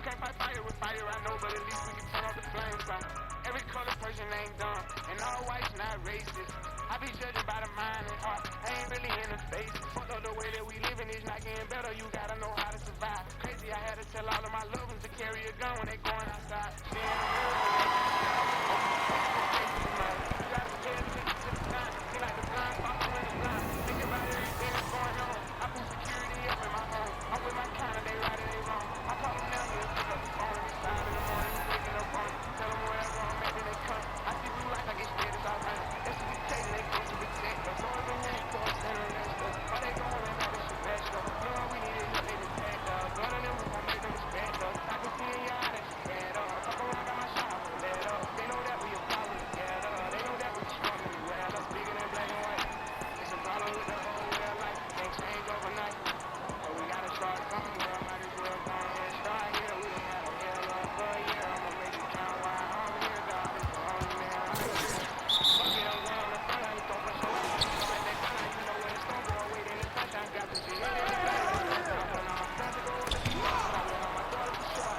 can't fight fire with fire, I know, but at least we can turn off the flames. Every color person ain't dumb, and all whites not racist. I be judging by the mind and heart, I ain't really in the face. Fuck up the way that we living is not getting better, you gotta know how to survive. Crazy, I had to tell all of my loved ones to carry a gun when they going outside. She in the mirror, you gotta pay attention to the sign. He like the blind, following the blind. Think about everything that's going on. I put security up in my home. I'm with my kind of they right or they wrong. I call them now, he'll pick up the phone. It's 5 in the morning, he's waking up on. Tell them wherever I'm at, then they come. I see blue lights, I get scared, it's all right. That's what we take, they come to protect us. So if they ain't going, send them next up. Why they going and not this shit back up? You know we need is help, they just back up. Blood on them, we gon' make them respect us. I can see in your eye that shit bad up. Fuck around, got my shot, I put that up. They know that we a problem together. They know that we strong and we well up. Bigger than black and white. It's a problem with the whole way of life. Can't change overnight. So we gotta start somewhere. Might as well go ahead and start here. We done had a hell of a year. I'ma make it count while I'm here. God is the only man I can hear. Fuck it, I'm going on the front line. Don't push your way. Don't let that gun line. You know when it's gonna go. Wait in the sunshine. Got the shit in the back. I'm pulling on my friends to go with the people. I'm pulling on my daughter for sure.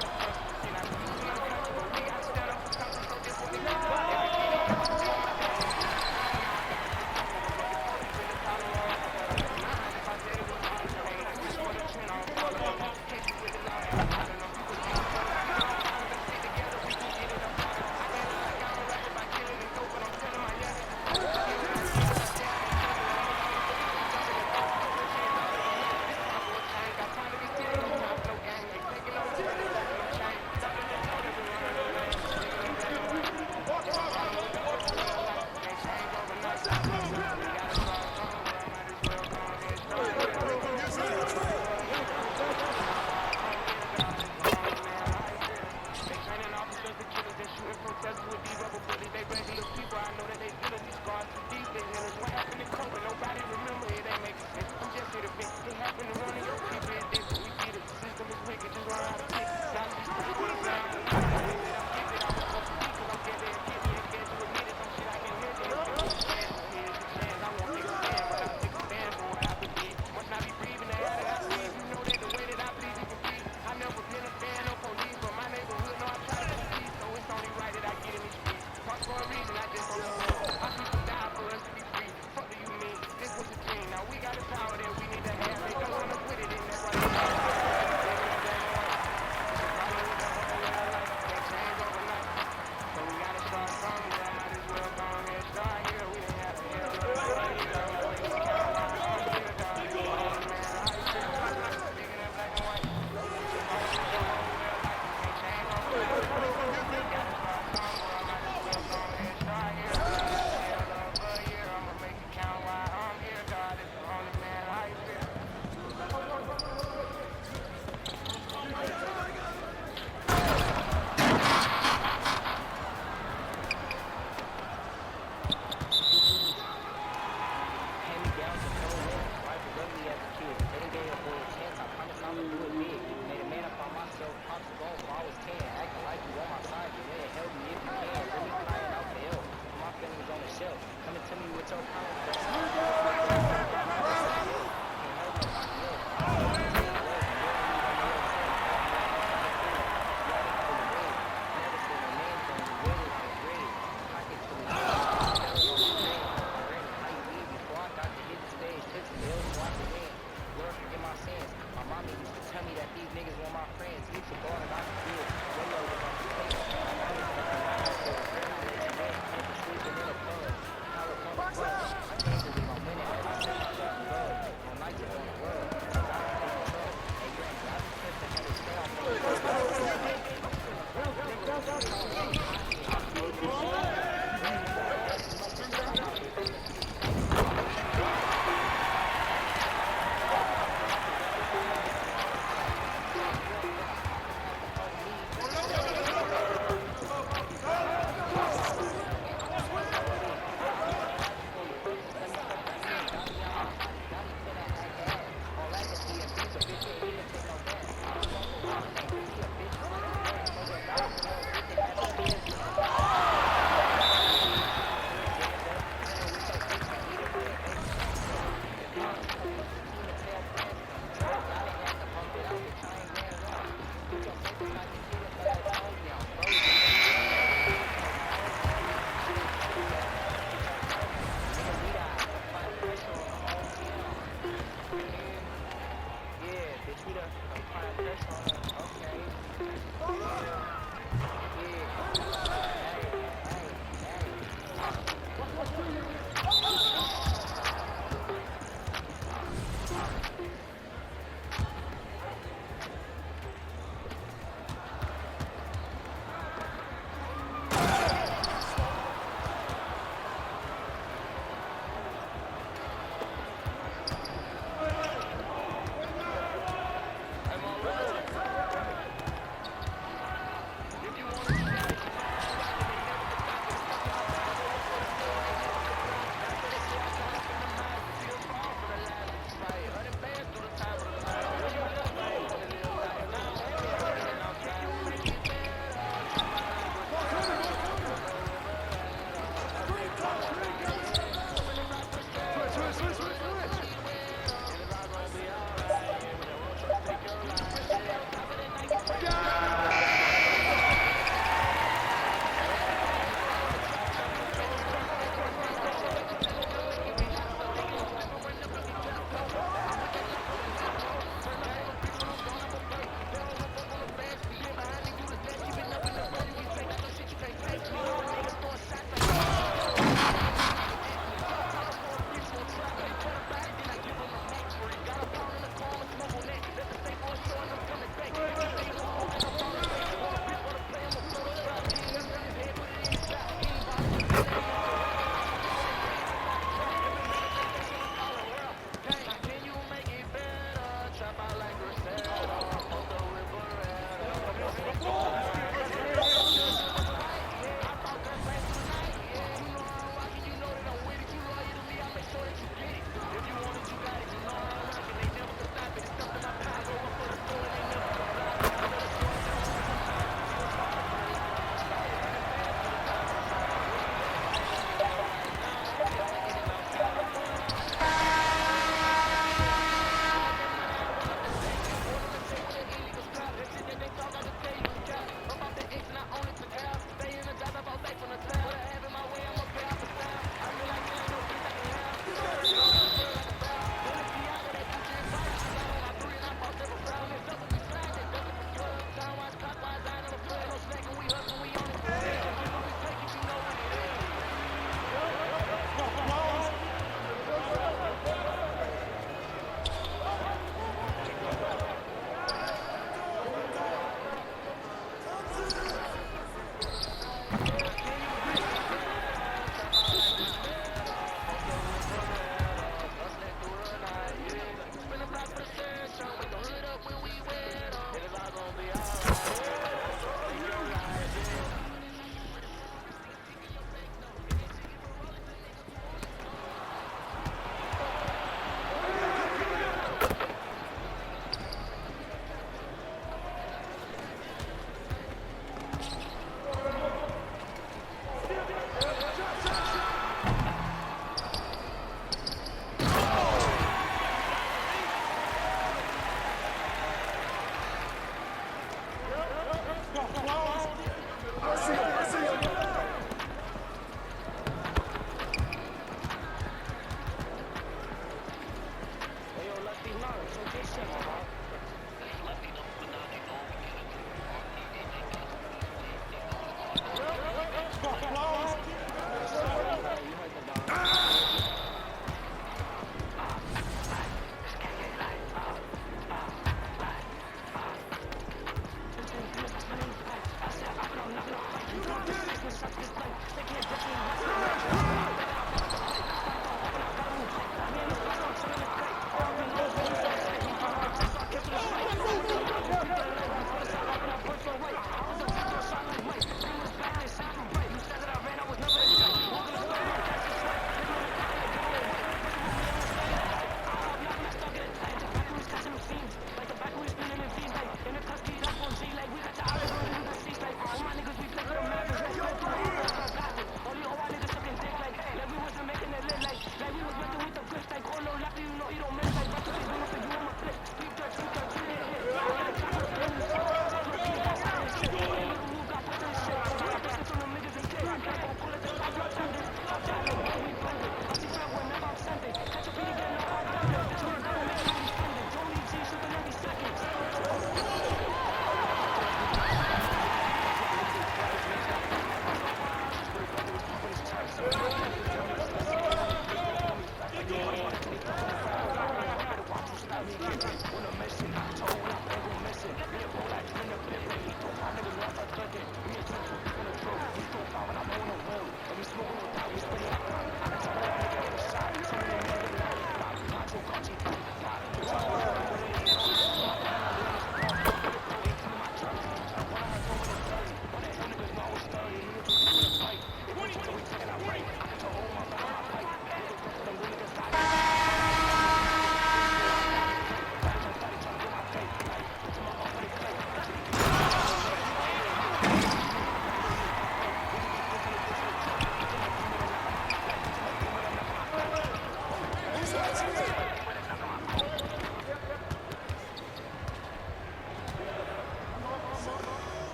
See, like, we see my country, but we gotta stand up for something. So this what we got. Everything they got to be on my dad.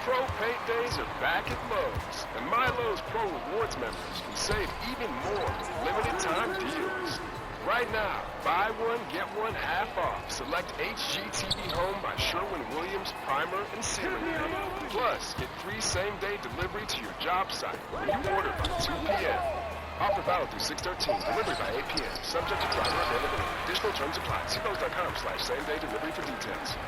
Pro Paint Days are back at Lowe's, and my Lowe's Pro Rewards members can save even more with limited time deals. Right now, buy one, get one half off. Select HGTV Home by Sherwin-Williams Primer and Sealing Paint. Plus, get free same-day delivery to your job site when you order by 2 p.m. Offer valid through 6/13. Delivery by 8 p.m. Subject to driver availability. Additional terms apply. See Lowe's.com/same-day delivery for details.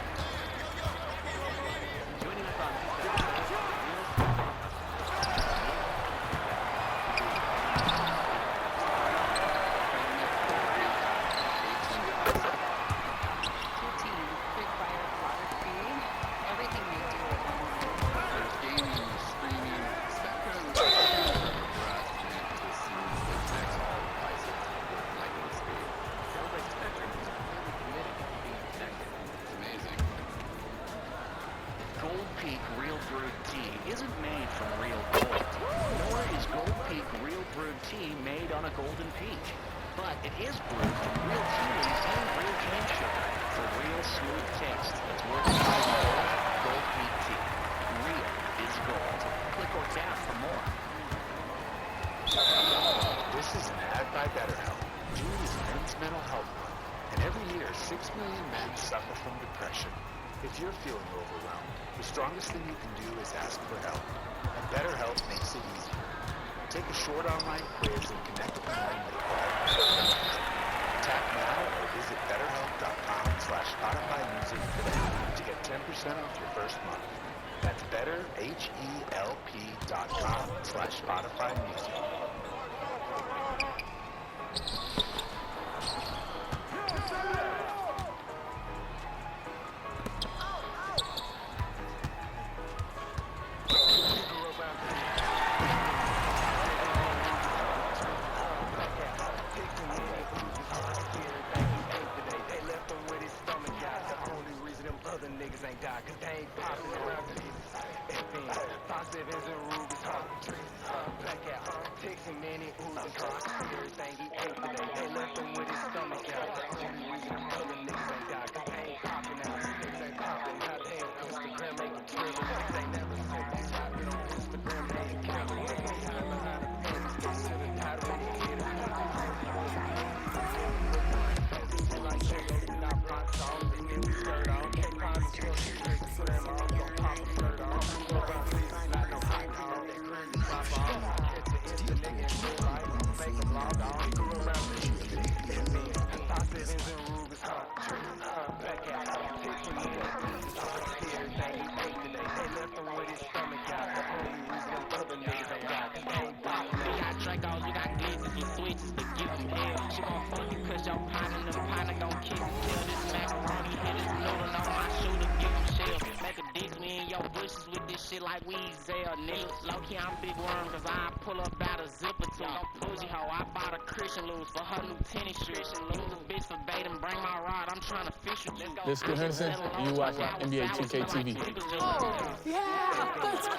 Gold Peak Real Brewed Tea isn't made from real gold, nor is Gold Peak Real Brewed Tea made on a golden peak. But it is brewed from real tea leaves and real cane sugar for real smooth taste that's worth the price of gold. Gold Peak Tea. Real is gold. Click or tap for more. This is an ad by BetterHelp. June is Men's Mental Health Month, and every year 6 million men suffer from depression. If you're feeling overwhelmed, the strongest thing you can do is ask for help, and BetterHelp makes it easier. Take a short online quiz and connect with someone with qualified. Tap now or visit betterhelp.com/Spotify Music today to get 10% off your first month. That's betterhelp.com/Spotify Music. Like Weezel, nigga. Low-key, I'm big worm, cause I pull up out a zipper too. Don't pussy hoe, I bought a Christian loose for her new tennis shoes. Lose a bitch verbatim, bring my rod, I'm trying to fish with you. This is Stu Henderson, and you watching NBA 2K TV. Oh, yeah, that's good.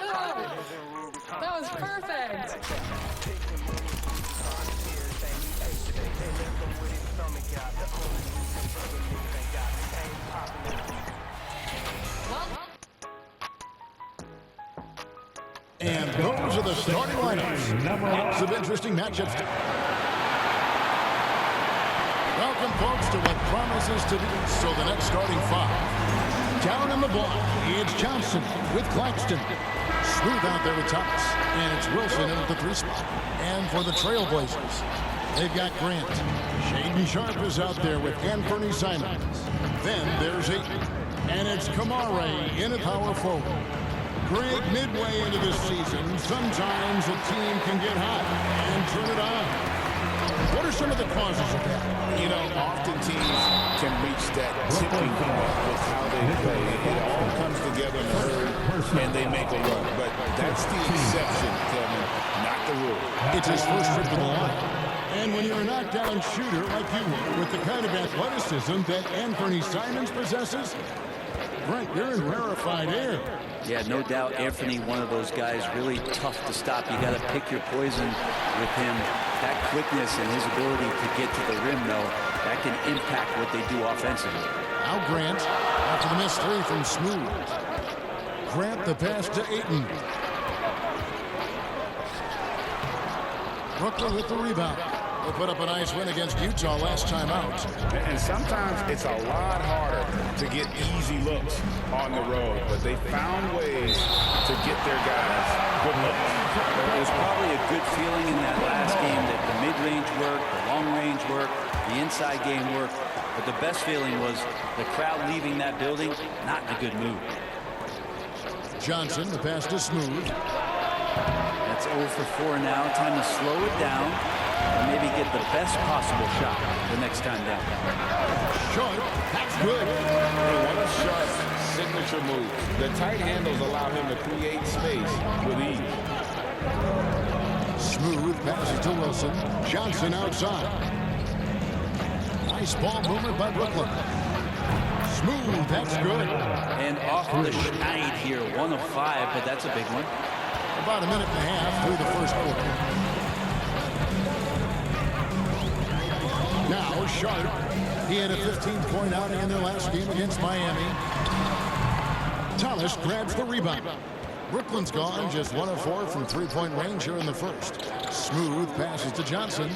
That was perfect. And those are the starting lineups. Lots of interesting matchups. Welcome, folks, to what promises to be the next starting five. Down in the block, it's Johnson with Claxton. Smooth out there with Thomas. And it's Wilson in at the 3 spot. And for the Trailblazers, they've got Grant. Shaden Sharp is out there with Anthony Simons. Then there's Ayton. And it's Kamare in a power forward. Greg, midway into this season, sometimes a team can get hot and turn it on. What are some of the causes of that? You know, often teams can reach that tipping point with how they play. It all comes together in a hurry, and they make a run. But that's the exception, Kevin, not the rule. It's his first trip to the line. And when you're a knockdown shooter like you were, with the kind of athleticism that Anthony Simons possesses, Brent, you're in rarefied air. Yeah, no doubt Anthony, one of those guys, really tough to stop. You got to pick your poison with him. That quickness and his ability to get to the rim, though, that can impact what they do offensively. Now Grant, after the missed 3 from Smooth. Grant the pass to Ayton. Brooklyn with the rebound. They put up a nice win against Utah last time out. And sometimes it's a lot harder to get easy looks on the road, but they found ways to get their guys good looks. It was probably a good feeling in that last game that the mid-range worked, the long-range worked, the inside game worked, but the best feeling was the crowd leaving that building not in a good mood. Johnson, the pass to Smooth. That's 0 for 4 now. Time to slow it down and maybe get the best possible shot the next time down. Short, that's good. And one of Sharp's signature moves. The tight handles allow him to create space with ease. Smooth passes to Wilson. Johnson outside. Nice ball movement by Brooklyn. Smooth, that's good. And off the schneid here, 1 of 5, but that's a big one. About a minute and a half through the first quarter. Now Sharp. He had a 15-point outing in their last game against Miami. Thomas grabs the rebound. Brooklyn's gone, just 1 of 4 from 3-point range here in the first. Smooth passes to Johnson.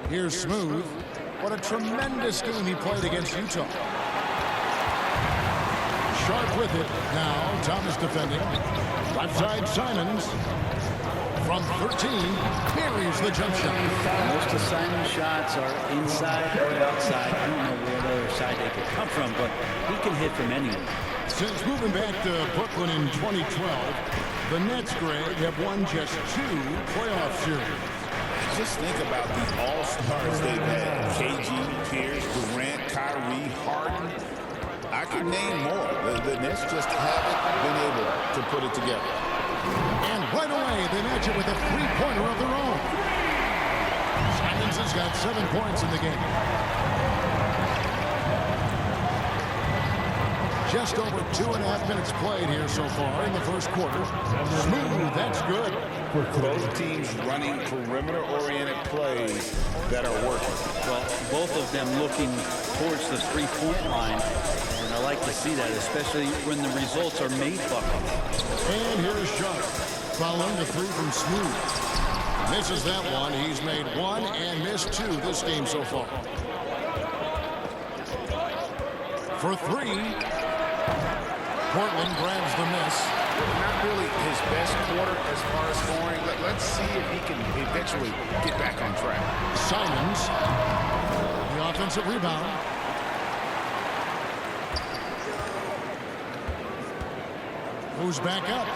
Here's Smooth. What a tremendous game he played against Utah. Sharp with it. Now Thomas defending. Left side Simons. From 13, buries the jump shot. Most of Simon's shots are inside or outside. I don't know where the other side they could come from, but he can hit from anywhere. Since moving back to Brooklyn in 2012, the Nets, Greg, have won just 2 playoff series. Just think about the all-stars they've had. KG, Pierce, Durant, Kyrie, Harden. I could name more. The Nets just haven't been able to put it together. And right away, they match it with a 3-pointer of their own. Simons has got 7 points in the game. Just over 2.5 minutes played here so far in the first quarter. Smooth, that's good. Both teams running perimeter-oriented plays that are working. Well, both of them looking towards the 3-point line. And I like to see that, especially when the results are made bucket. And here's Sharp, following the 3 from Smooth. Misses that one. He's made 1 and missed 2 this game so far. For 3, Portland grabs the miss. Not really his best quarter as far as scoring. Let's see if he can eventually get back on track. Simons, the offensive rebound. Moves back up.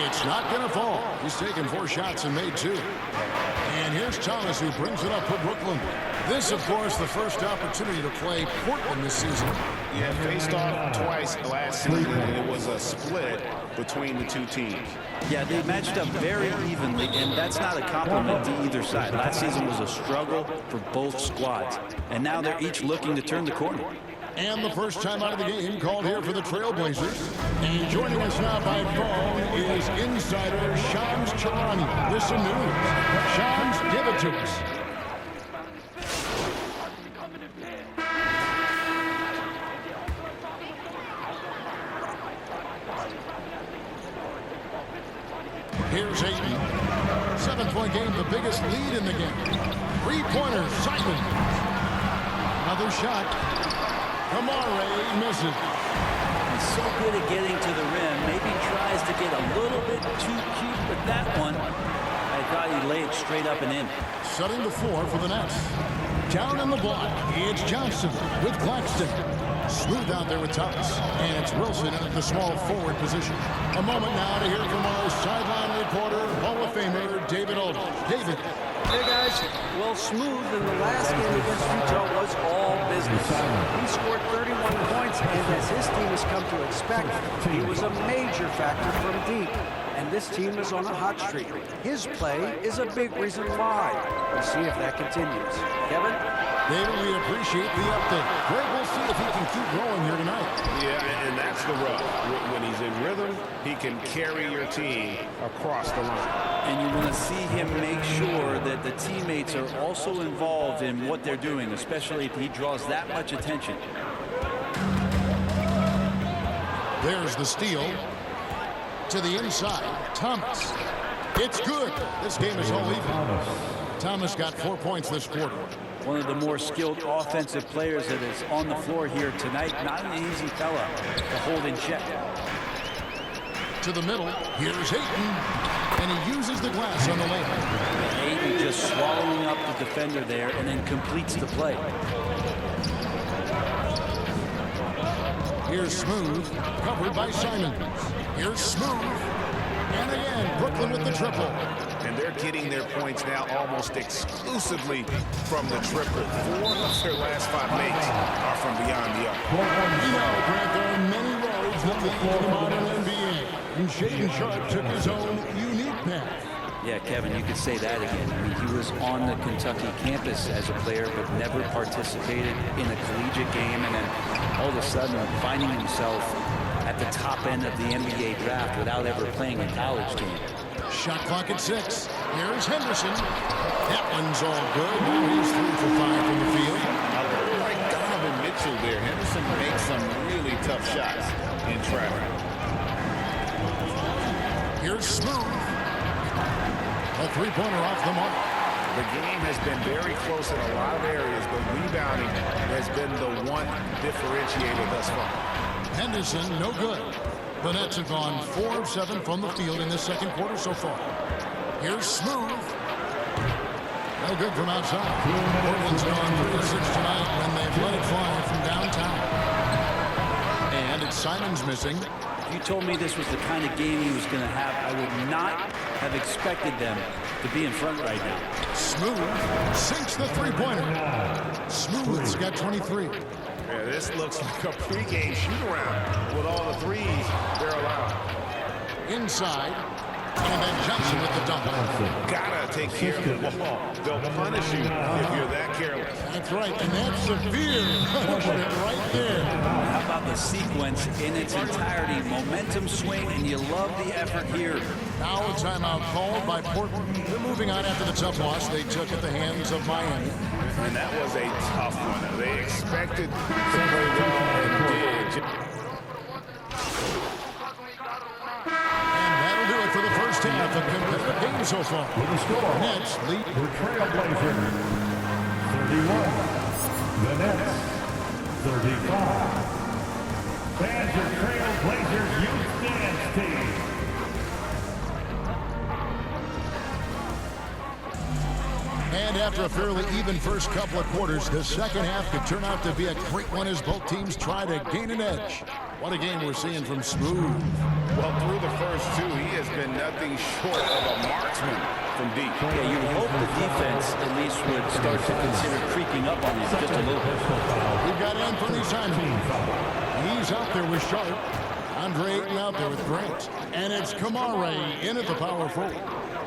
It's not going to fall. He's taken 4 shots and made 2. And here's Thomas, who brings it up for Brooklyn. This, of course, the first opportunity to play Portland this season. Yeah, faced off twice last season, and it was a split between the 2 teams. Yeah, they matched up very evenly, and that's not a compliment to either side. Last season was a struggle for both squads, and now they're each looking to turn the corner. And the first time out of the game called here for the Trailblazers. And joining us now by phone is insider Shams Charania with some news. Shams, give it to us. Here's Ayton. 7-point game, the biggest lead in the game. Three-pointer, Simon. Another shot. Kamare misses. He's so good at getting to the rim. Maybe tries to get a little bit too cute with that one. I thought he laid it straight up and in. Setting the floor for the Nets. Down on the block, it's Johnson with Claxton. Smooth out there with Thomas. And it's Wilson in the small forward position. A moment now to hear from our sideline reporter, Hall of Famer David Aldridge. David. Hey guys, well, Smooth in the last game against Utah was all business. He scored 31 points, and as his team has come to expect, he was a major factor from deep. And this team is on a hot streak. His play is a big reason why. We'll see if that continues. Kevin? David, we appreciate the update. Greg, we'll see if he can keep growing here tonight. Yeah, and that's the rub. When he's in rhythm, he can carry your team across the line. And you want to see him make sure that the teammates are also involved in what they're doing, especially if he draws that much attention. There's the steal. To the inside, Thomas. It's good. This game is all even. Thomas got 4 points this quarter. One of the more skilled offensive players that is on the floor here tonight. Not an easy fella to hold in check. To the middle, here's Ayton, and he uses the glass on the layup. Ayton just swallowing up the defender there and then completes the play. Here's Smooth, covered by Simon. Here's Smooth, and again, Brooklyn with the triple. And they're getting their points now almost exclusively from the triple. 4 of their last 5 makes are from beyond the arc. You know, Grant, there are many roads that lead to the modern NBA, and Shaedon Sharpe took his own unique path. Yeah, Kevin, you could say that again. I mean, he was on the Kentucky campus as a player, but never participated in a collegiate game, and then all of a sudden finding himself at the top end of the NBA draft without ever playing a college game. Shot clock at 6. Here's Henderson. That one's all good. He's 3 for 5 from the field. A little like Donovan Mitchell there. Henderson makes some really tough shots in traffic. Here's Smooth. A three-pointer off the mark. The game has been very close in a lot of areas, but rebounding has been the one differentiator thus far. Henderson, no good. The Nets have gone 4 of 7 from the field in this second quarter so far. Here's Smooth. No good from outside. Portland's gone 3 of 6 tonight when they've let it fly from downtown. And it's Simon's missing. If you told me this was the kind of game he was going to have, I would not have expected them to be in front right now. Smooth sinks the three-pointer. Smooth's got 23. Yeah, this looks like a pregame shoot-around with all the threes they're allowed. Inside, and then Johnson with the dunk. Gotta take care of the ball. They'll punish you if you're that careless. That's right, and that's severe punishment right there. How about the sequence in its entirety? Momentum swing, and you love the effort here. Now a timeout called by Portland. They're moving on after the tough loss they took at the hands of Miami. And that was a tough one. They expected to play well and did. And that'll do it for the first half of competitive game so far. With the score, Nets lead. the Trailblazers 31, the Nets 35. Fans of Trailblazers Youth Dance Team. And after a fairly even first couple of quarters, the second half could turn out to be a great one as both teams try to gain an edge. What a game we're seeing from Smooth. Well, through the first 2, he has been nothing short of a marksman from deep. Yeah, you would hope the defense at least would start to consider creeping up on him just a little bit. We've got Anthony Simon. He's out there with Sharpe. Andre Ayton out there with Grant. And it's Kamare in at the power forward.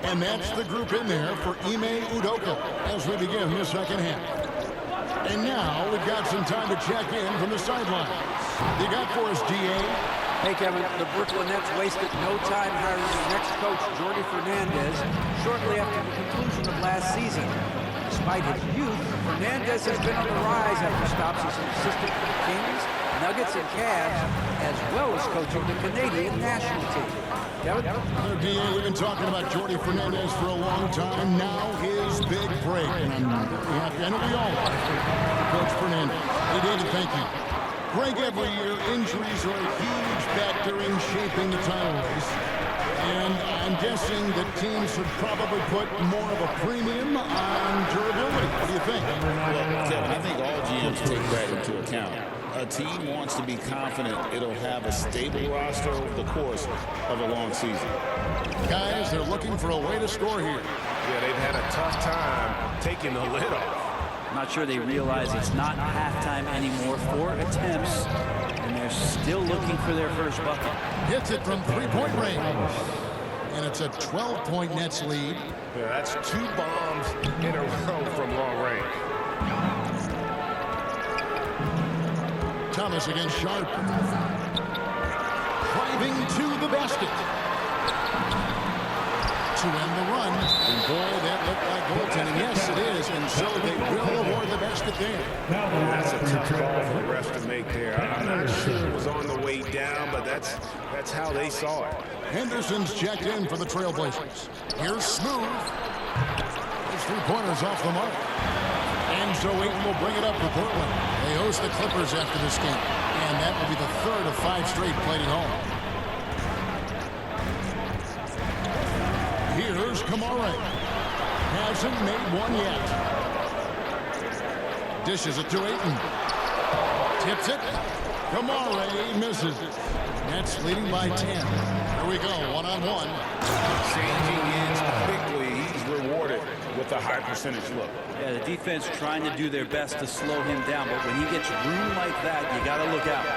And that's the group in there for Ime Udoka as we begin the second half. And now we've got some time to check in from the sidelines. You got for us, GA? Hey, Kevin, the Brooklyn Nets wasted no time hiring their next coach, Jordi Fernandez, shortly after the conclusion of last season. This Despite his youth, Fernandez has been on the rise after stops as an assistant for the Kings, Nuggets, and Cavs, as well as coaching the Canadian national team. Kevin? DA, we've been talking about Jordi Fernandez for a long time. Now his big break. And I'm very happy. I know we all are. Coach Fernandez. Hey, David, thank you. Greg, every year, injuries are a huge factor in shaping the title race. And I'm guessing that teams should probably put more of a premium on durability. What do you think? Well, Kevin, I think all GMs take that into account. A team wants to be confident it'll have a stable roster over the course of a long season. Guys, they're looking for a way to score here. Yeah, they've had a tough time taking the lid off. I'm not sure they realize it's not halftime anymore. 4 attempts, and they're still looking for their first bucket. Hits it from three-point range. And it's a 12-point Nets lead. Yeah, that's 2 bombs in a row from long range. Thomas against Sharp. Driving to the basket. To end the run. And boy, that looked like goaltending. Yes, it is. And so they will award the basket there. That's a tough call for the refs to make there. I'm not sure it was on the way down, but that's how they saw it. Henderson's checked in for the Trailblazers. Here's Smooth. His three-pointers off the mark. And so Ayton will bring it up for Portland. They host the Clippers after this game. And that will be the 3rd of 5 straight played at home. Here's Kamara. Hasn't made one yet. Dishes it to Ayton. Tips it. Kamara misses it. Nets leading by 10. Here we go, one-on-one. Changing ends quickly, he's rewarded with a high percentage look. Yeah, the defense trying to do their best to slow him down, but when he gets room like that, you got to look out.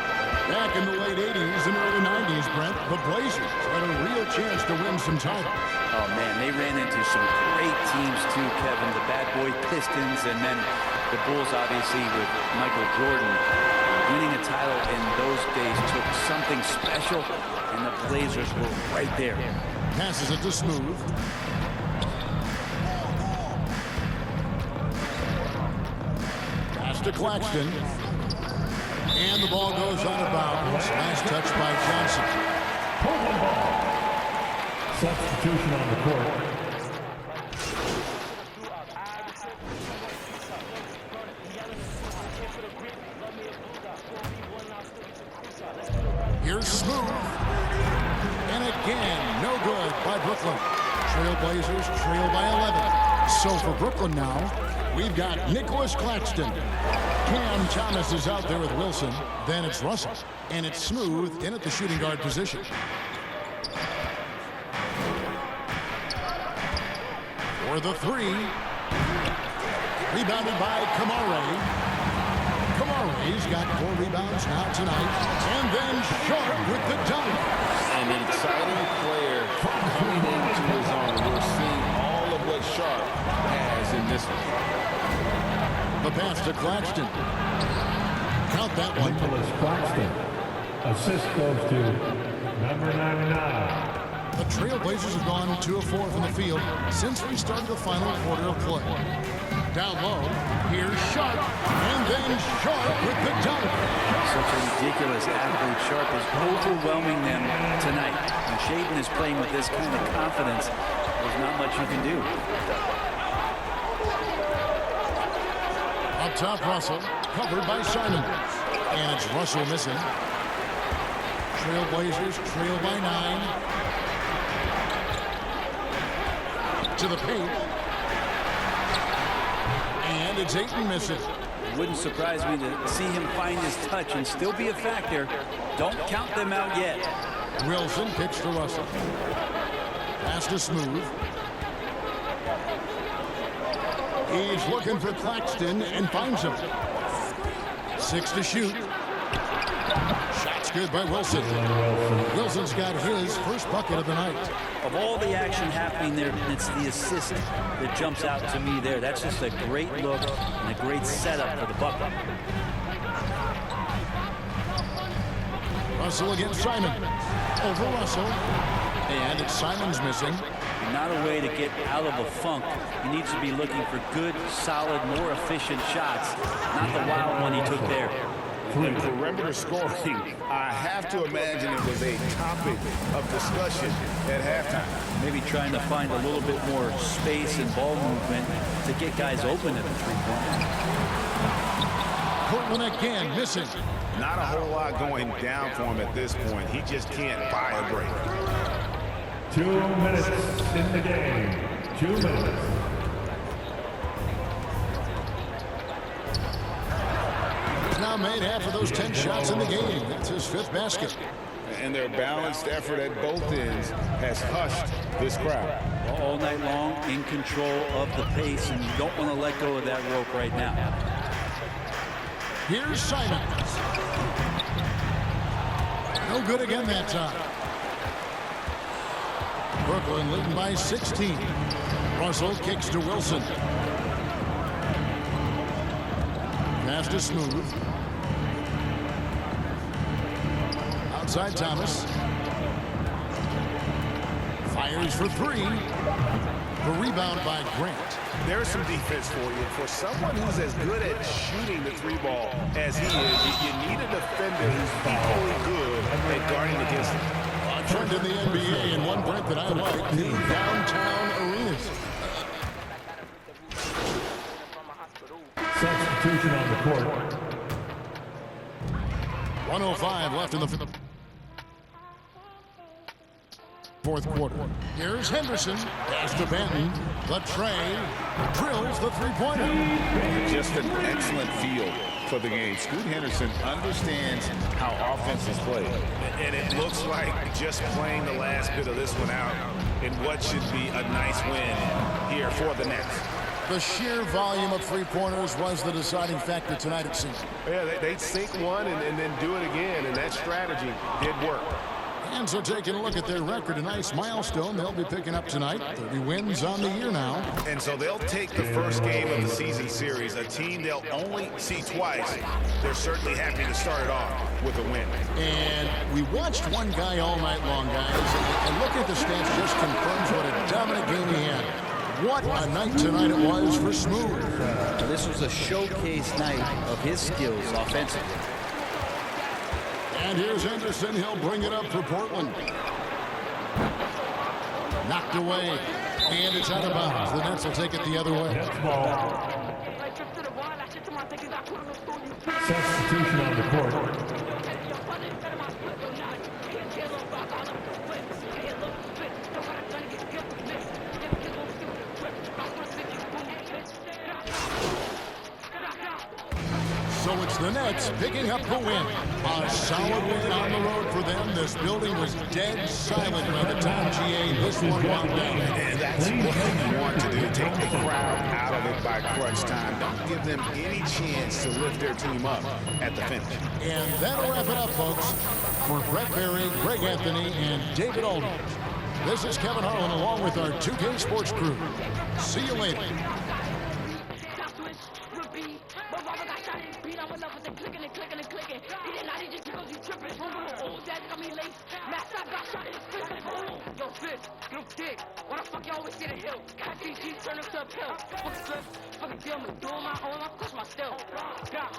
Back in the late 80s and early 90s, Brent, the Blazers had a real chance to win some titles. Oh, man, they ran into some great teams, too, Kevin. The Bad Boy Pistons, and then the Bulls, obviously, with Michael Jordan. Winning a title in those days took something special, and the Blazers were right there. Passes it to Smooth. Pass to Claxton. And the ball goes out of bounds. Nice touch by Johnson. Portland ball. Substitution on the court. Here's Smooth. And again, no good by Brooklyn. Trailblazers trail by 11. So for Brooklyn now, we've got Nicholas Claxton. Cam Thomas is out there with Wilson. Then it's Russell. And it's Smooth in at the shooting guard position. For the 3. Rebounded by Kamara. Kamara's got 4 rebounds now tonight. And then Sharp with the dunk. An exciting player coming into his own. We're seeing all of what Sharp has in this one. The pass to Claxton. Count that one. Nicholas Claxton. Assist goes to number 99. The Trailblazers have gone 2 of 4 from the field since we started the final quarter of play. Down low, here's Sharp, and then Sharp with the dunk. Such a ridiculous athlete. Sharp is overwhelming them tonight. When Shaedon is playing with this kind of confidence, there's not much you can do. Up top, Russell, covered by Simon. And it's Russell missing. Trailblazers trail by 9. To the paint. And it's Ayton missing. It wouldn't surprise me to see him find his touch and still be a factor. Don't count them out yet. Wilson kicks to Russell. Pass to Smooth. He's looking for Claxton and finds him. 6 to shoot. Shot's good by Wilson. Wilson's got his first bucket of the night. Of all the action happening there, it's the assist that jumps out to me there. That's just a great look and a great setup for the bucket. Russell against Simon. Over Russell. And it's Simon's missing. not a way to get out of a funk. He needs to be looking for good, solid, more efficient shots, not the wild one he took there. And perimeter scoring, I have to imagine it was a topic of discussion at halftime. Maybe trying to find a little bit more space and ball movement to get guys open at the three-point. Portland again missing. Not a whole lot going down for him at this point. He just can't buy a break. 2 minutes in the game. 2 minutes. He's now made half of those 10 shots in the game. That's his 5th basket. And their balanced effort at both ends has hushed this crowd. All night long, in control of the pace, and you don't want to let go of that rope right now. Here's Simons. No good again that time. Brooklyn leading by 16. Russell kicks to Wilson. Pass to Smooth. Outside Thomas. Fires for 3. The rebound by Grant. There's some defense for you. For someone who's as good at shooting the 3-ball as he is, you need a defender who's equally good at guarding against him. A trend in the NBA and one print that I like, the downtown arenas. Substitution on the court. 1:05 left in the fourth quarter. Here's Henderson. Pass to Benton. Latrey drills the three-pointer. Just an excellent feel for the game. Scoot Henderson understands how offense is played. And it looks like just playing the last bit of this one out in what should be a nice win here for the Nets. The sheer volume of three-pointers was the deciding factor tonight, it seems. Yeah, they'd sink one and then do it again, and that strategy did work. And so taking a look at their record, a nice milestone they'll be picking up tonight. 30 wins on the year now. And so they'll take the first game of the season series, a team they'll only see twice. They're certainly happy to start it off with a win. And we watched one guy all night long, guys, and looking at the stats just confirms what a dominant game he had. What a night tonight it was for Smooth. This was a showcase night of his skills offensively. And here's Henderson. He'll bring it up for Portland. Knocked away. And it's out of bounds. The Nets will take it the other way. Substitution on the court. So it's the Nets picking up the win. A solid win on the road for them. This building was dead silent by the time GA this one wound down. And that's what you want to do. Take the crowd out of it by crunch time. Don't give them any chance to lift their team up at the finish. And that'll wrap it up, folks. For Brett Berry, Greg Anthony, and David Aldridge. This is Kevin Harlan along with our 2K Sports crew. See you later. Why the fuck you always see the hill? Got DG turn up to a pill. Fuck strip, fucking deal, I'm doing my own, I'm pushing my still. God,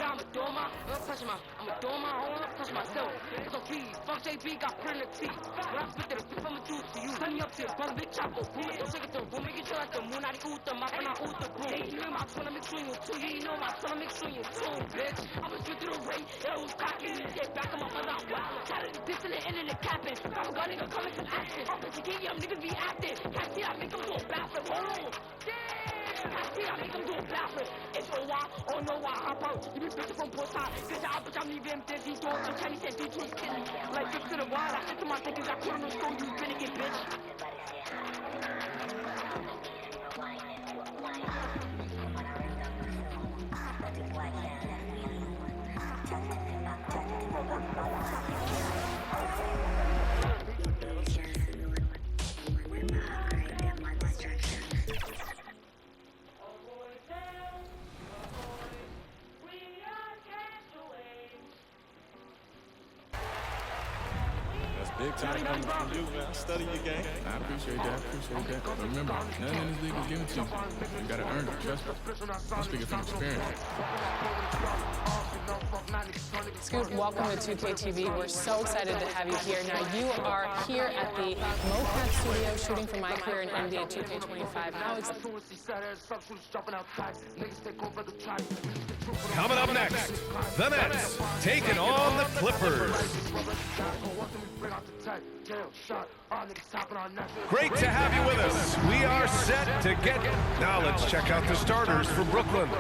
I'm doing my, I'm doing my own, I'm pushing myself. So please, fuck JB, got print in the teeth. When I spit to the tip, I'ma do to you. Sunny up to your brother, big chopper. Boom, don't shake it to the room, make it chill like the moon, I the Utah, my friend, I Utah, boom. Hey, you know my son, I'm mixing you too. You know my son, I'm mixing you too, bitch. I'ma spit through the rain, it was cocky, get back on my mother, I'm wild. Tired of the diss in the end and the capping. I'm a gun, nigga, coming to action. I'm bitch, you young niggas be active. Can't see, I make them do a backflip. Whoa, damn. Can't see, I make them do a backflip. It's for a while, oh no, I hop out. You be bitching from both sides. Good job, bitch, I'm leaving dizzy doors. I'm Chinese and D2's kidding. Like, flip to the wall, I said to my thinkers, I put on the store, you renegade, bitch. Big time coming from you, man. Study your game. I appreciate that. But remember, nothing in this league is given to you. You gotta earn it. Trust me. I'm speaking from experience. Scoot, welcome to 2K TV. We're so excited to have you here. Now, you are here at the MoCap studio shooting for My Career in NBA 2K25. How Coming up next, the Nets taking on the Clippers. Great to have you with us. We are set to get... Now let's check out the starters for Brooklyn.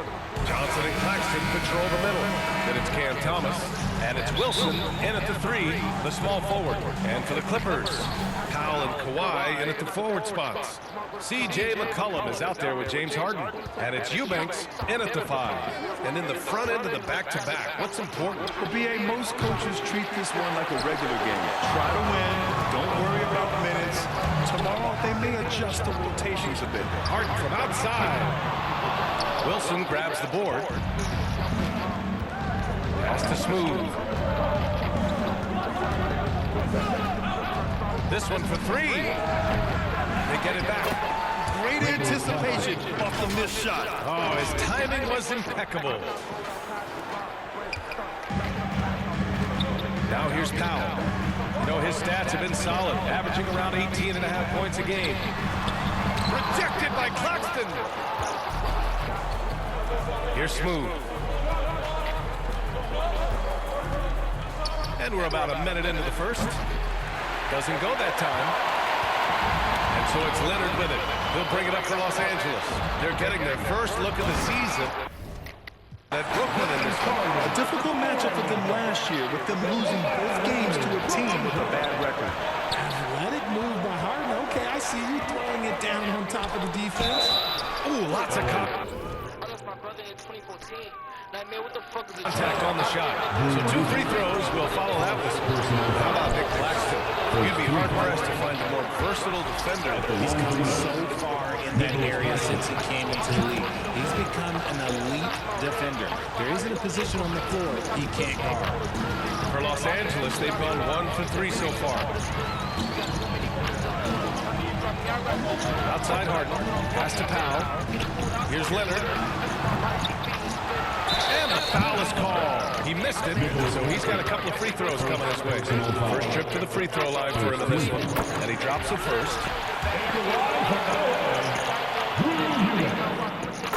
Johnson and Claxton patrol the middle. Then it's Cam Thomas. And it's Wilson in at the 3, the small forward. And for the Clippers, Powell and Kawhi in at the forward spots. C.J. McCollum is out there with James Harden. And it's Eubanks in at the 5. And in the front end of the back-to-back, what's important? Well, B.A., most coaches treat this one like a regular game. Try to win. Don't worry about minutes. Tomorrow, they may adjust the rotations a bit. Harden from outside. Wilson grabs the board. Pass to Smooth. This one for 3. They get it back. Great anticipation off the missed shot. Oh, his timing was impeccable. Now here's Powell. You know, his stats have been solid, averaging around 18.5 points a game. Rejected by Claxton. Here's Smooth. And we're about a minute into the first. Doesn't go that time. And so it's Leonard with it. He'll bring it up for Los Angeles. They're getting their first look of the season at Brooklyn in this one. A difficult matchup for them last year, with them losing both games to a team with a bad record. Athletic move by Harden. Okay, I see you throwing it down on top of the defense. Ooh, lots of contact on the shot. So 2 free throws will follow that one. How about Nick Claxton? You'd be hard-pressed to find a more versatile defender. He's come so far in that area since he came into the league. He's become an elite defender. There isn't a position on the floor he can't guard. For Los Angeles, they've gone 1 for 3 so far. Outside Harden. Pass to Powell. Here's Leonard. And the foul is called. He missed it, so he's got a couple of free throws coming his way. First trip to the free throw line for him in this one. And he drops it first.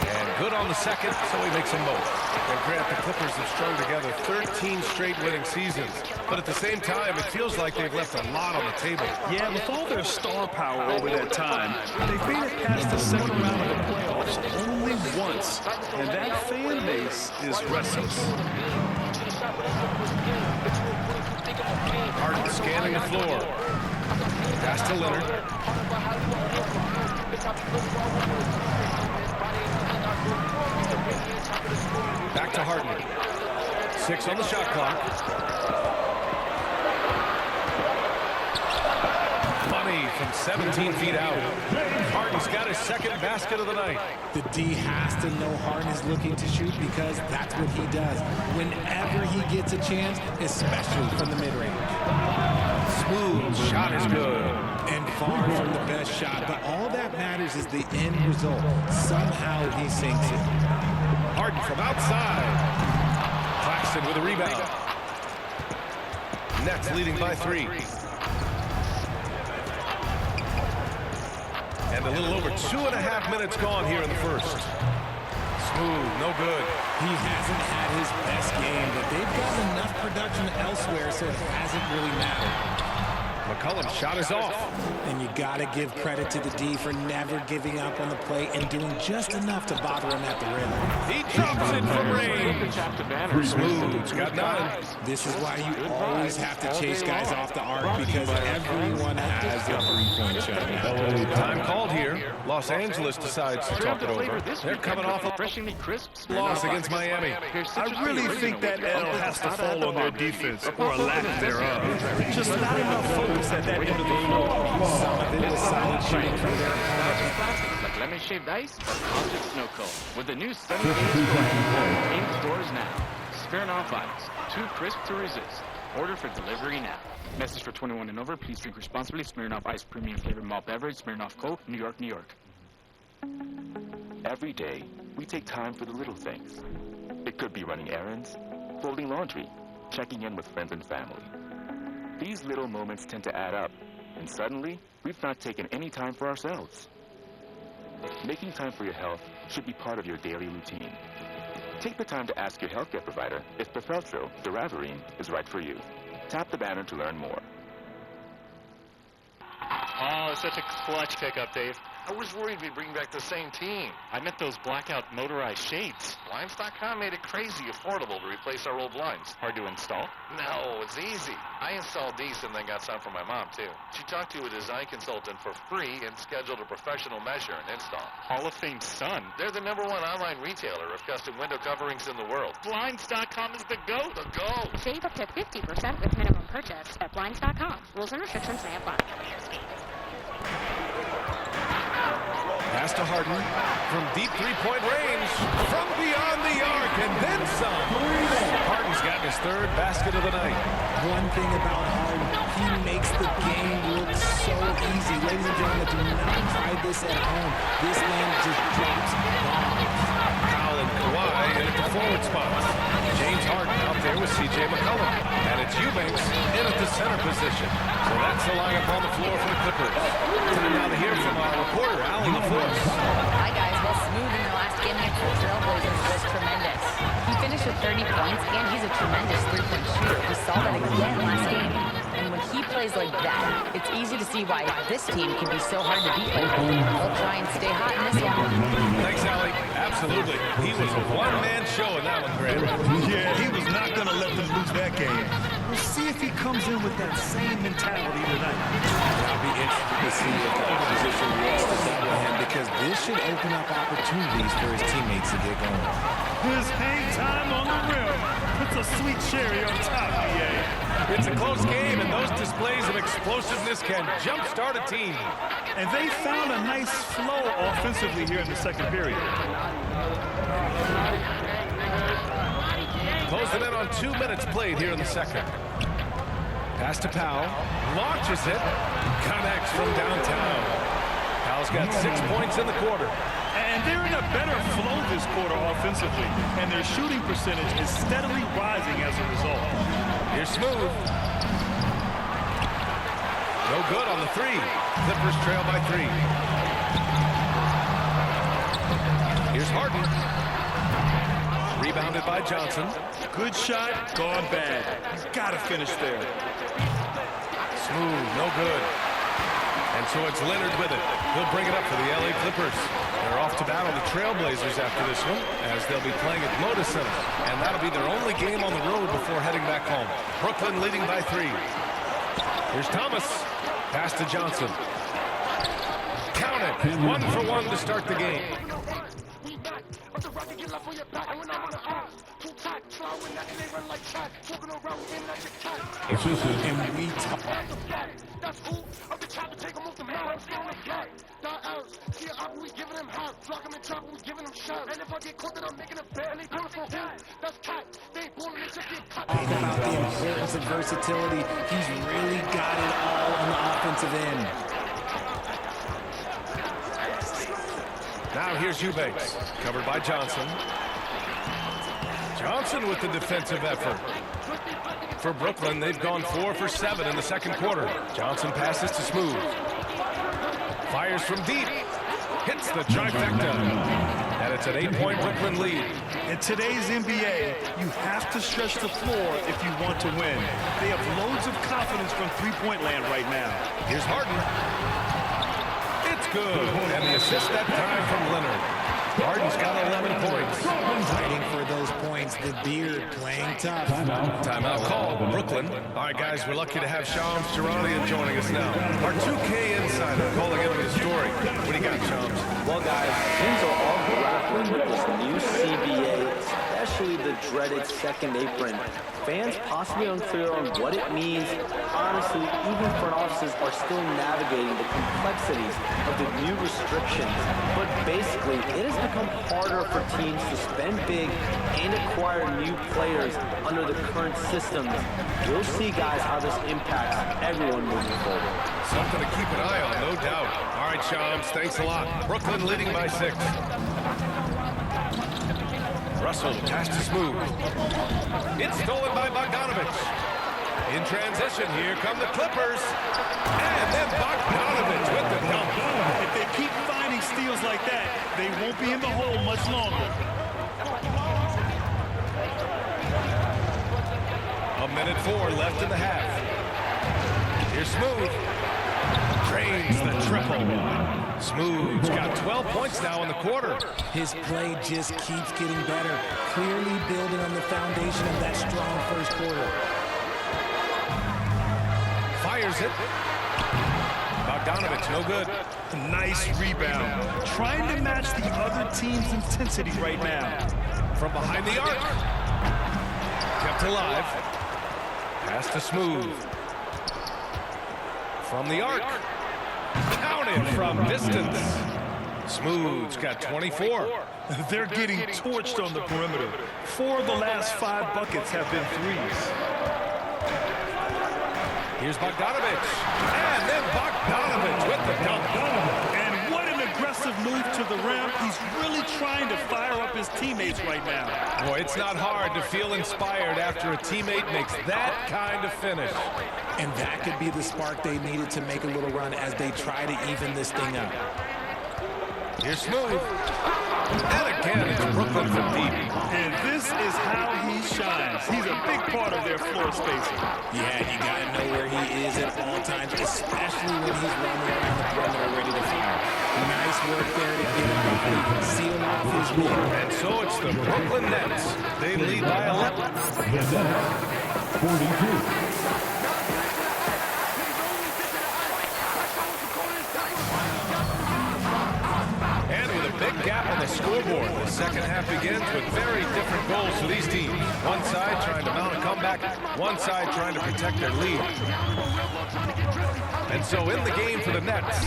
And good on the second, so he makes them both. And Grant, the Clippers have strung together 13 straight winning seasons. But at the same time, it feels like they've left a lot on the table. Yeah, with all their star power over that time, they've made it past the second round of the playoffs only once. And that fan base is restless. Harden scanning the floor. Pass to Leonard. Back to Harden. 6 on the shot clock. Money from 17 feet out. Harden's got his second basket of the night. The D has to know Harden is looking to shoot because that's what he does. Whenever he gets a chance, especially from the mid-range. Smooth shot is good. And far from the best shot, but all that matters is the end result. Somehow he sinks it. Harden from outside. Claxton with a rebound. Nets leading by 3. And a little over 2.5 minutes gone here in the first. Smooth, no good. He hasn't had his best game, but they've gotten enough production elsewhere, so it hasn't really mattered. McCollum's shot is off. And you got to give credit to the D for never giving up on the play and doing just enough to bother him at the rim. He drops it from range. Smooth's got 9. This is why you always have to chase guys off the arc because everyone has a three-point shot. Time called here. Los Angeles decides to talk it over. They're coming off a refreshingly crisp loss against Miami. I really think that L has to fall on their defense or a lack thereof. Just not enough focus at that end of the floor. Some of it was solid shooting from their opponent. Like lemon shaved ice or Object Snow Cone. With the new 7 game stores now. Smirnoff Ice. Too crisp to resist. Order for delivery now. Message for 21 and over. Please drink responsibly. Smirnoff Ice Premium Flavored Malt Beverage. Smirnoff Coke, New York, New York. Every day, we take time for the little things. It could be running errands, folding laundry, checking in with friends and family. These little moments tend to add up, and suddenly, we've not taken any time for ourselves. Making time for your health should be part of your daily routine. Take the time to ask your healthcare provider if Peffeltro, Doravirine, is right for you. Tap the banner to learn more. Oh, such a clutch pickup, Dave. I was worried we'd bring back the same team. I meant those blackout motorized shades. Blinds.com made it crazy affordable to replace our old blinds. Hard to install? No, it's easy. I installed these and then got some for my mom, too. She talked to a design consultant for free and scheduled a professional measure and install. Hall of Fame son. They're the #1 online retailer of custom window coverings in the world. Blinds.com is the GOAT. The GOAT. Save up to 50% with minimum purchase at Blinds.com. Rules and restrictions may apply. Pass to Harden from deep three-point range, from beyond the arc, and then some. Harden's got his 3rd basket of the night. One thing about Harden, he makes the game look so easy. Ladies and gentlemen, do not try this at home. This man just drops bombs. Powell and Kawhi in at the forward spots. James Harden out there with C.J. McCollum. And it's Eubanks in at the center position. So that's the lineup on the floor for the Clippers. Time now to hear from our reporter, Allie LaForce. Hi, guys. Well, Smooth in the last game against the Trailblazers was tremendous. He finished with 30 points, and he's a tremendous three-point shooter. We saw that again last game. And when he plays like that, it's easy to see why this team can be so hard to beat. They'll try and stay hot in this one. Thanks, Allie. Absolutely. He was a one-man show in that one, Grant. Yeah, he was not going to let them lose that game. We'll see if he comes in with that same mentality tonight. I'll be interested to see if the opposition wants to double him, because this should open up opportunities for his teammates to get going. His hang time on the rim puts a sweet cherry on top, BA. It's a close game, and those displays of explosiveness can jumpstart a team. And they found a nice flow offensively here in the second period. Closing in on 2 minutes played here in the second. Pass to Powell. Launches it. Connects from downtown. Powell's got 6 points in the quarter. And they're in a better flow this quarter offensively. And their shooting percentage is steadily rising as a result. Here's Smooth. No good on the 3. Clippers trail by 3. Here's Harden. Rebounded by Johnson. Good shot, gone bad. He's got to finish there. Smooth, no good. And so it's Leonard with it. He'll bring it up for the LA Clippers. They're off to battle the Trailblazers after this one, as they'll be playing at Moda Center. And that'll be their only game on the road before heading back home. Brooklyn leading by 3. Here's Thomas. Pass to Johnson. Count it. 1 for 1 to start the game. And we talk. About the importance of versatility, he's really got it all on the offensive end. Now here's Eubanks, covered by Johnson. Johnson with the defensive effort. For Brooklyn, they've gone 4 for 7 in the second quarter. Johnson passes to Smooth. Fires from deep. Hits the trifecta. And it's an 8-point Brooklyn lead. In today's NBA, you have to stretch the floor if you want to win. They have loads of confidence from three-point land right now. Here's Harden. It's good. And the assist that time from Leonard. Harden's got 11 points. Fighting for those points. The Beard playing tough. Timeout called, Brooklyn. All right, guys, we're lucky to have Shams Charania joining us now. Our 2K insider calling in on the story. What do you got, Shams? Well, guys, teams are all grappling with this new CBA, especially the dreaded second apron fans possibly unclear on what it means. Honestly, even front offices are still navigating the complexities of the new restrictions. But basically, it has become harder for teams to spend big and acquire new players under the current systems. We'll see, guys, how this impacts everyone moving forward. Something to keep an eye on, no doubt. All right, Shams, thanks a lot. Brooklyn leading by 6. Russell, pass to Smooth. It's stolen by Bogdanovich. In transition, here come the Clippers. And then Bogdanovich with the dunk. If they keep finding steals like that, they won't be in the hole much longer. A minute 4 left in the half. Here's Smooth. Drains the triple. Smooth's got 12 points now in the quarter. His play just keeps getting better, clearly building on the foundation of that strong first quarter. Fires it. Bogdanovich, no good. Nice rebound. Trying to match the other team's intensity right now. From behind the arc. Kept alive. Pass to Smooth. From the arc. Counted from distance. Smooth's got 24. They're getting torched on the perimeter. 4 of the last 5 buckets have been threes. Here's Bogdanovich. And then Bogdanovich with the dunk. And what an aggressive move to the rim. He's really trying to fire up his teammates right now. Boy, it's not hard to feel inspired after a teammate makes that kind of finish. And that could be the spark they needed to make a little run as they try to even this thing up. Here's Smooth. And again, it's Brooklyn from deep. And this is how he shines. He's a big part of their floor spacing. Yeah, you got to know where he is at all times, especially when he's running around the perimeter ready to fire. Nice work there to get him body, seal off his move. And so it's the Brooklyn Nets. They lead by 11. The Nets, 42. Big gap on the scoreboard. The second half begins with very different goals for these teams. One side trying to mount a comeback, one side trying to protect their lead. And so in the game for the Nets,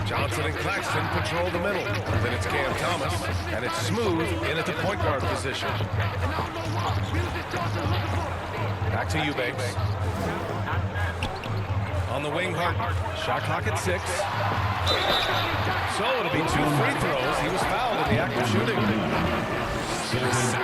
Johnson and Claxton patrol the middle. Then it's Cam Thomas, and it's Smooth in at the point guard position. Back to Eubanks. On the wing, Harden. Shot clock at 6. So it'll be 2 free throws. He was fouled in the act of shooting. He's a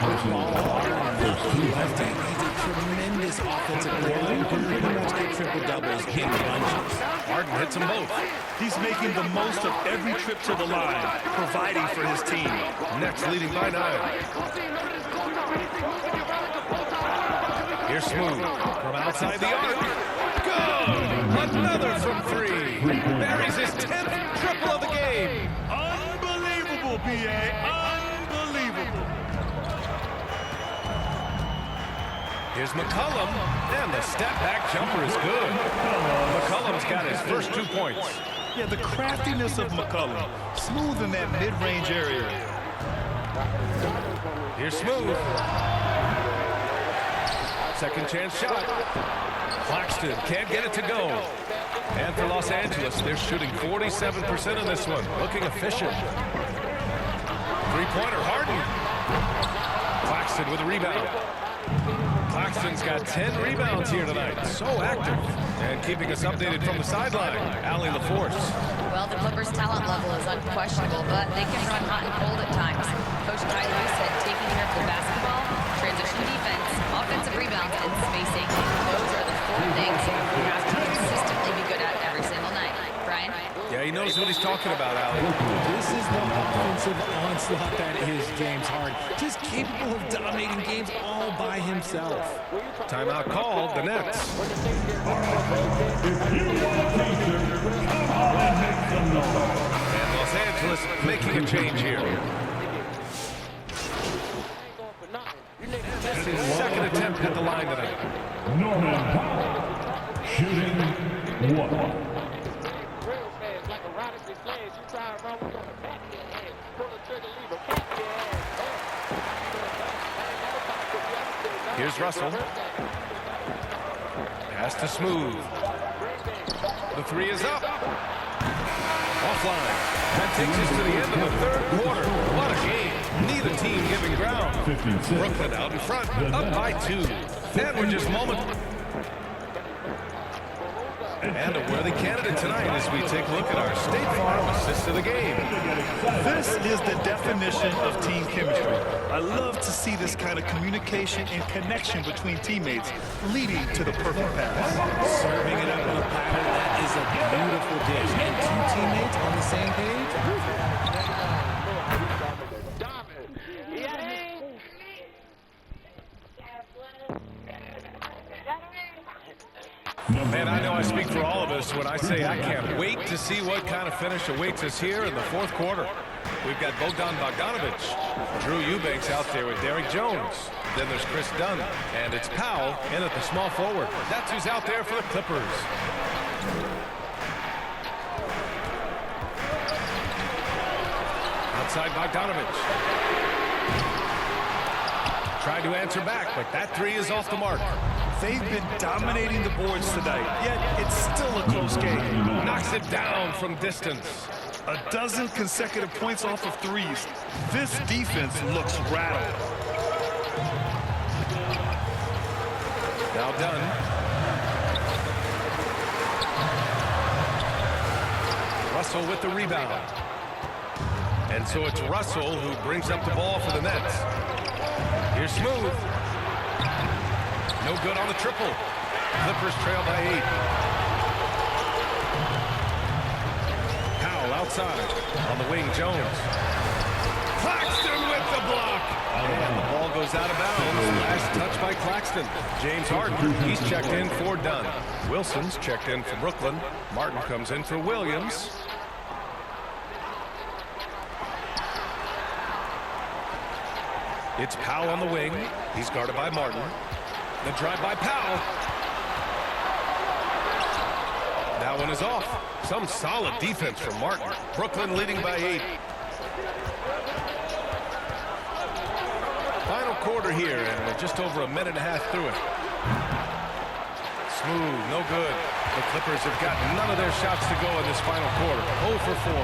tremendous offensive player. You can pretty much get triple doubles in bunches. Harden hits them both. He's making the most of every trip to the line, providing for his team. Nets leading by 9. Here's Smooth from outside the arc. Good! Another from 3. Buries his 10th triple of the game. Unbelievable, B.A. Unbelievable. Here's McCollum, and the step-back jumper is good. McCollum's got his first 2 points. Yeah, the craftiness of McCollum. Smooth in that mid-range area. Here's Smooth. Second chance shot. Claxton can't get it to go. And for Los Angeles, they're shooting 47% in this one. Looking efficient. Three-pointer, Harden. Claxton with a rebound. Claxton's got 10 rebounds here tonight. So active. And keeping us updated from the sideline, Allie LaForce. Well, the Clippers' talent level is unquestionable, but they can run hot and cold at times. Coach Ty Lue said taking care of the basketball, transition defense, offensive rebounds, and spacing. Those are the 4 things you have to consistently be good at every single night. Brian? Yeah, he knows what he's talking about, Allie. This is the offensive onslaught that is James Harden. Just capable of dominating games all by himself. Timeout called, the Nets. And Los Angeles making a change here. This is his second attempt at the line tonight. Norman Powell, shooting 1. Here's Russell. Pass to Smooth. The three is up. Offline. That takes us to the end of the third quarter. What a game. Neither team giving ground. Brooklyn out in front, up by 2. And we're just moments. And a worthy candidate tonight as we take a look at our State Farm assist of the game. This is the definition of team chemistry. I love to see this kind of communication and connection between teammates leading to the perfect pass. Serving it up on a platter, that is a beautiful dish. And 2 teammates on the same page. Man, I know I speak for all of us when I say I can't wait to see what kind of finish awaits us here in the fourth quarter. We've got Bogdan Bogdanovic, Drew Eubanks out there with Derrick Jones. Then there's Chris Dunn, and it's Powell in at the small forward. That's who's out there for the Clippers. Outside Bogdanovic. Tried to answer back, but that three is off the mark. They've been dominating the boards tonight, yet it's still a close game. Knocks it down from distance. A dozen consecutive points off of threes. This defense looks rattled. Now done. Russell with the rebound. And so it's Russell who brings up the ball for the Nets. Here's Smooth. No good on the triple. Clippers trail by 8. Powell outside. On the wing, Jones. Claxton with the block. And the ball goes out of bounds. Last touch by Claxton. James Harden, he's checked in for Dunn. Wilson's checked in for Brooklyn. Martin comes in for Williams. It's Powell on the wing. He's guarded by Martin. The drive by Powell. That one is off. Some solid defense from Martin. Brooklyn leading by 8. Final quarter here, and we're just over a minute and a half through it. Smooth, no good. The Clippers have got none of their shots to go in this final quarter. 0 for 4.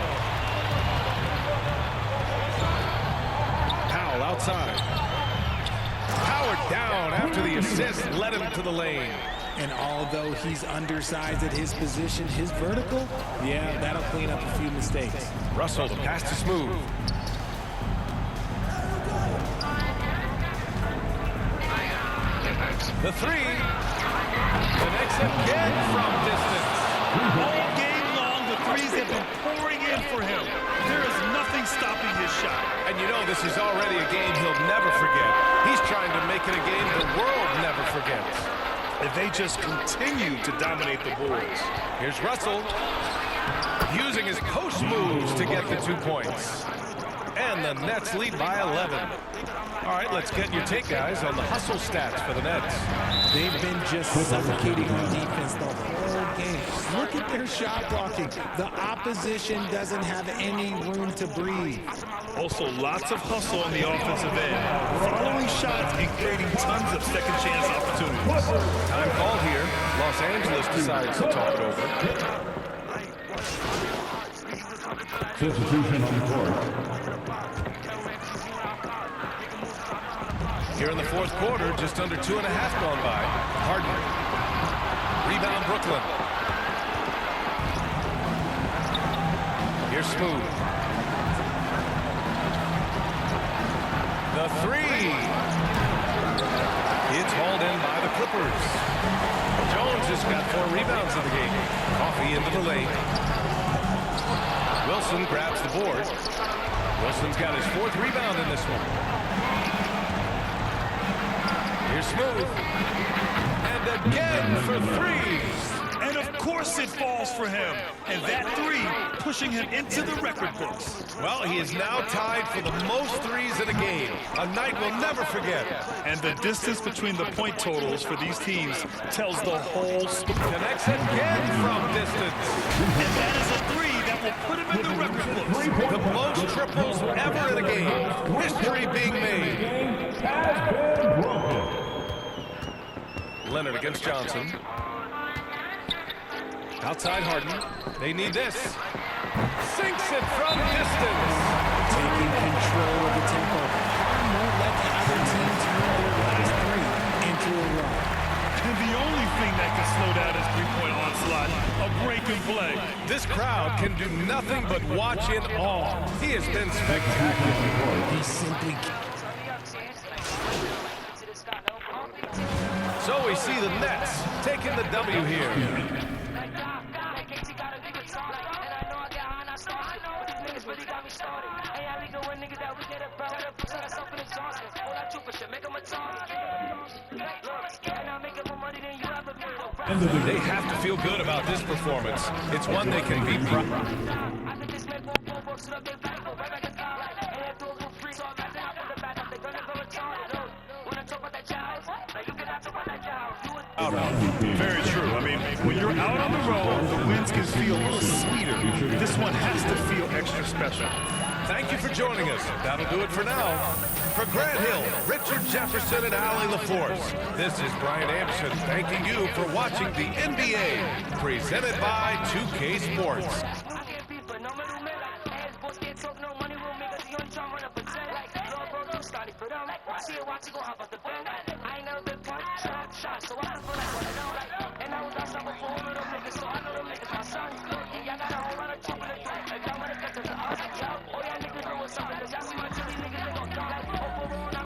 Powell outside. Howard down after the assist, led him to the lane. And although he's undersized at his position, his vertical, yeah, that'll clean up a few mistakes. Russell, the pass to Smooth. The three. Connects again from distance. All game long, the threes have been pouring in for him. There is nothing stopping his shot. And you know this is already a game he'll never forget. He's trying to make it a game the world never forgets. If they just continue to dominate the boards. Here's Russell. Using his post moves to get the 2 points. And the Nets lead by 11. All right, let's get your take, guys, on the hustle stats for the Nets. They've been just suffocating on defense the whole game. Look at their shot blocking. The opposition doesn't have any room to breathe. Also, lots of hustle on the offensive end. Following shots and creating tons of second chance opportunities. Time called here. Los Angeles decides to talk it over. Substitution on the court. Here in the fourth quarter, just under 2.5 gone by. Harden. Rebound Brooklyn. Here's Smooth. The three. It's hauled in by the Clippers. Jones has got 4 rebounds in the game. Coffee into the lane. Wilson grabs the board. Wilson's got his 4th rebound in this one. Here's Smooth. And again for 3. And of course it falls for him. And that 3 pushing him into the record books. Well, he is now tied for the most threes in a game. A night we'll never forget. And the distance between the point totals for these teams tells the whole story. Connects again from distance. And that is a 3 that will put him in the record books. The most triples ever in a game. History being made. Leonard against Johnson. Outside Harden. They need this. Sinks it from distance. Taking control of the tempo. Harden won't let the other team turn their last three into a run. And the only thing that can slow down his three-point onslaught, a break and play. This crowd can do nothing but watch in awe. He has been spectacular. He simply So we see the Nets taking the W here. They have to feel good about this performance. It's one they can be proud of. Very true. I mean, when you're out on the road, the wins can feel a little sweeter. This one has to feel extra special. Thank you for joining us. That'll do it for now. For Grant Hill, Richard Jefferson, and Allie LaForce, this is Brian Anderson thanking you for watching the NBA, presented by 2K Sports. And y'all got a whole lot of trouble. And y'all wanna get to the other job. Oh, yeah, niggas know what's up.